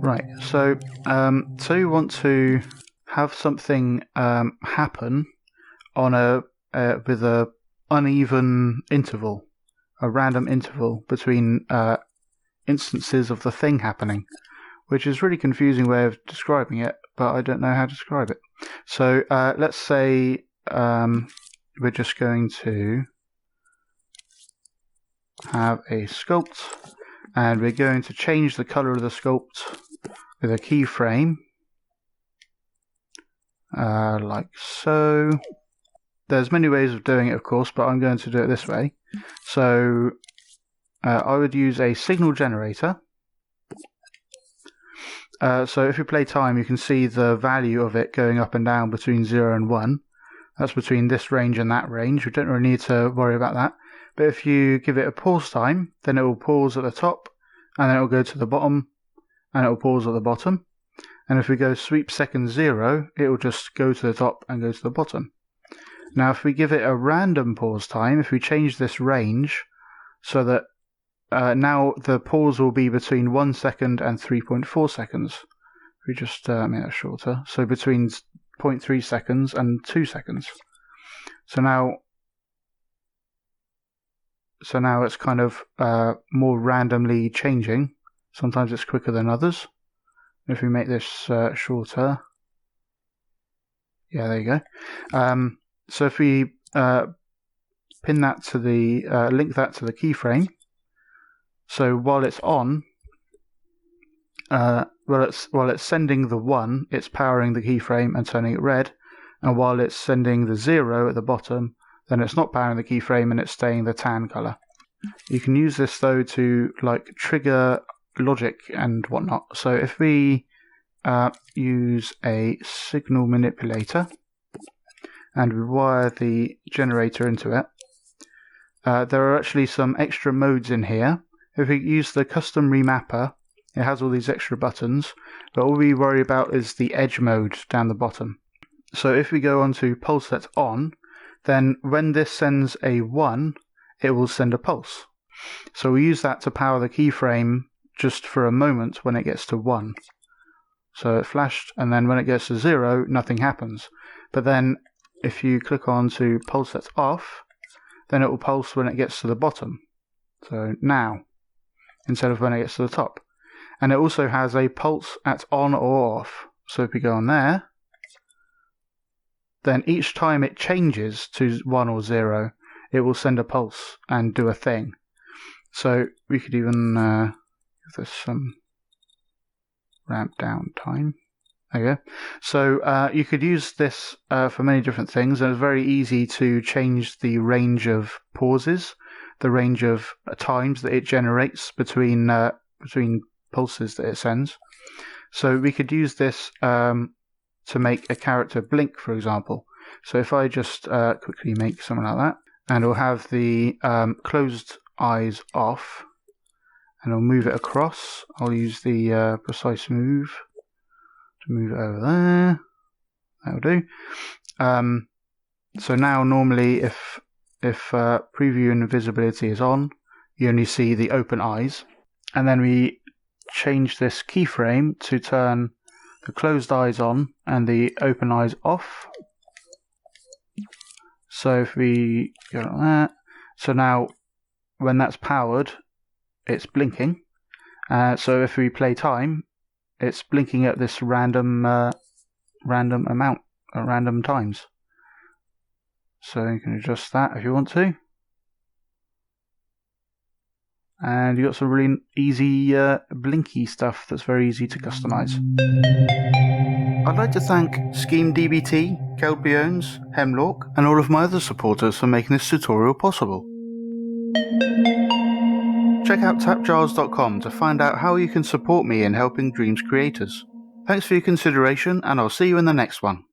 Right, so you want to have something happen on with a uneven interval, a random interval between instances of the thing happening, which is a really confusing way of describing it, but I don't know how to describe it. So let's say we're just going to have a sculpt, and we're going to change the color of the sculpt with a keyframe, like so. There's many ways of doing it, of course, but I'm going to do it this way. So I would use a signal generator. So if you play time, you can see the value of it going up and down between 0 and 1. That's between this range and that range. We don't really need to worry about that. But if you give it a pause time, then it will pause at the top, and then it will go to the bottom, and it will pause at the bottom. And if we go sweep second 0, it will just go to the top and go to the bottom. Now if we give it a random pause time, if we change this range so that now the pause will be between 1 second and 3.4 seconds. If we just make that shorter, so between 0.3 seconds and 2 seconds. So now it's kind of more randomly changing. Sometimes it's quicker than others. If we make this shorter, yeah, there you go. So if we pin that to the link that to the keyframe, so while it's on, while it's sending the 1, it's powering the keyframe and turning it red, and while it's sending the 0 at the bottom, then it's not powering the keyframe and it's staying the tan color. You can use this though to like trigger logic and whatnot. So if we use a signal manipulator and we wire the generator into it, there are actually some extra modes in here. If we use the custom remapper, it has all these extra buttons, but all we worry about is the edge mode down the bottom. So if we go on to pulse set on, then when this sends a 1, it will send a pulse. So we use that to power the keyframe just for a moment when it gets to 1. So it flashed, and then when it gets to 0, nothing happens. But then if you click on to pulse set off, then it will pulse when it gets to the bottom. So now, instead of when it gets to the top. And it also has a pulse at on or off. So if we go on there, then each time it changes to 1 or 0, it will send a pulse and do a thing. So we could even give this some ramp down time. There you go. So you could use this for many different things, and it's very easy to change the range of pauses, the range of times that it generates between pulses that it sends. So we could use this to make a character blink, for example. So if I just quickly make something like that, and we'll have the closed eyes off, and I'll move it across. I'll use the precise move to move it over there. That'll do. So now normally if preview and visibility is on, you only see the open eyes, and then we change this keyframe to turn the closed eyes on and the open eyes off. So if we go like that, so now when that's powered, it's blinking. So if we play time, it's blinking at this random amount at random times. So you can adjust that if you want to. And you've got some really easy blinky stuff that's very easy to customize. I'd like to thank SchemeDBT, Kelpiones, Hemlock, and all of my other supporters for making this tutorial possible. Check out TAPgiles.com to find out how you can support me in helping Dreams creators. Thanks for your consideration, and I'll see you in the next one.